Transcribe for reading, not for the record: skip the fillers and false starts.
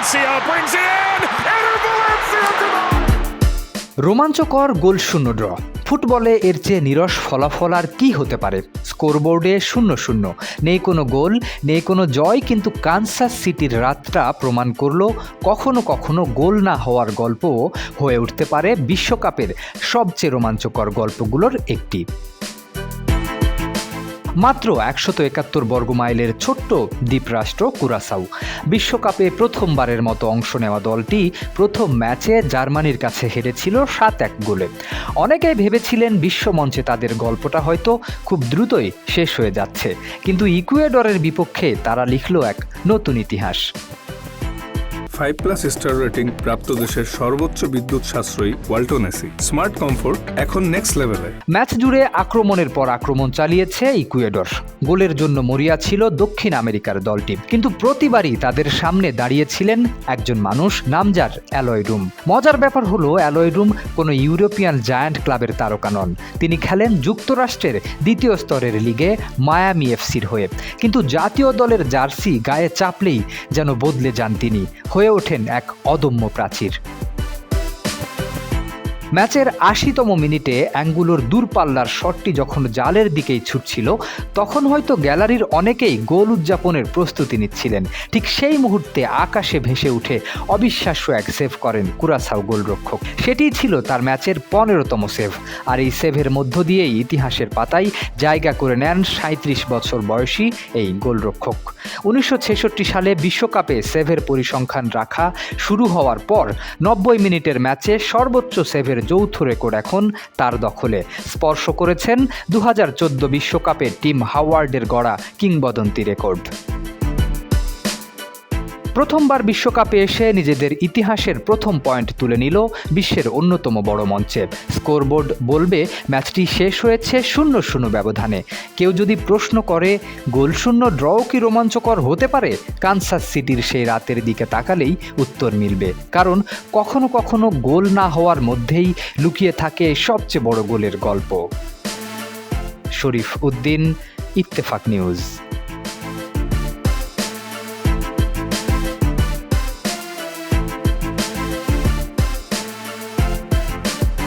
Valencia brings it in. Enter Valencia. Come on. রোমাঞ্চকর গোল শূন্য draw. ফুটবলে এর চেয়ে নিরস ফলাফল আর কি হতে পারে? স্কোরবোর্ডে 0-0, নেই কোনো গোল, নেই কোনো জয়, কিন্তু কানসাস সিটির রাতটা প্রমাণ করলো কখনো কখনো গোল না হওয়ার গল্পও হয়ে উঠতে পারে বিশ্বকাপের সবচেয়ে রোমাঞ্চকর গল্পগুলোর একটি। মাত্র 171 বর্গমাইলের ছোট্ট দ্বীপরাষ্ট্র কুরাসাও। বিশ্বকাপে প্রথমবারের মতো অংশ নেওয়া দলটি প্রথম ম্যাচে জার্মানির কাছে হেরেছিল 7-1 গোলে। অনেকেই ভেবেছিলেন বিশ্বমঞ্চে তাদের গল্পটা হয়তো খুব দ্রুতই শেষ হয়ে যাচ্ছে, কিন্তু ইকুয়েডরের বিপক্ষে তারা লিখল এক নতুন ইতিহাস। 5+ স্টার রেটিং প্রাপ্ত দেশের সর্বোচ্চ বিদ্যুৎ সাশ্রয়ী ওয়ালটন এসি স্মার্ট কমফোর্ট এখন নেক্সট লেভেলে। ম্যাচ জুড়ে আক্রমণের পর আক্রমণ চালিয়েছে ইকুয়েডর। গোলের জন্য মরিয়া ছিল দক্ষিণ আমেরিকার দলটি, কিন্তু প্রতিবারই তাদের সামনে দাঁড়িয়েছিলেন একজন মানুষ, নাম যার অ্যালয় রুম। মজার ব্যাপার হলো, অ্যালয় রুম কোনো ইউরোপিয়ান জায়ান্ট ক্লাবের তারকা নন। তিনি খেলেন যুক্তরাষ্ট্রের দ্বিতীয় স্তরের লিগে মায়ামি এফসির হয়ে, কিন্তু জাতীয় দলের জার্সি গায়ে চাপলেই যেন বদলে যান তিনি, হয়ে ওঠেন এক অদম্য প্রাচীর। ম্যাচের 80তম মিনিটে অ্যাঙ্গুলোর দূরপাল্লার শটটি যখন জালের দিকেই ছুটছিল, তখন হয়তো গ্যালারির অনেকেই গোল উদযাপনের প্রস্তুতি নিচ্ছিলেন। ঠিক সেই মুহূর্তে আকাশে ভেসে উঠে অবিশ্বাস্য এক সেভ করেন কুরাসাও গোলরক্ষক। সেটিই ছিল তার ম্যাচের 15তম সেভ, আর এই সেভের মধ্য দিয়েই ইতিহাসের পাতায় জায়গা করে নেন 37 বছর বয়সী এই গোলরক্ষক। 1966 সালে বিশ্বকাপে সেভের পরিসংখ্যান রাখা শুরু হওয়ার পর 90 মিনিটের ম্যাচে সর্বোচ্চ সেভের যৌথ রেকর্ড এখন তার দখলে। স্পর্শ করেছেন 2014 বিশ্বকাপে টিম হাওয়ার্ডের গড়া কিংবদন্তি রেকর্ড। প্রথমবার বিশ্বকাপে এসে নিজেদের ইতিহাসের প্রথম পয়েন্ট তুলে নিল বিশ্বের অন্যতম বড় মঞ্চে। স্কোরবোর্ড বলবে ম্যাচটি শেষ হয়েছে 0-0 ব্যবধানে। কেউ যদি প্রশ্ন করে গোলশূন্য ড্রও কি রোমাঞ্চকর হতে পারে, কানসাস সিটির সেই রাতের দিকে তাকালেই উত্তর মিলবে, কারণ কখনো কখনো গোল না হওয়ার মধ্যেই লুকিয়ে থাকে সবচেয়ে বড় গোলের গল্প। শরীফ উদ্দিন, ইত্তেফাক নিউজ।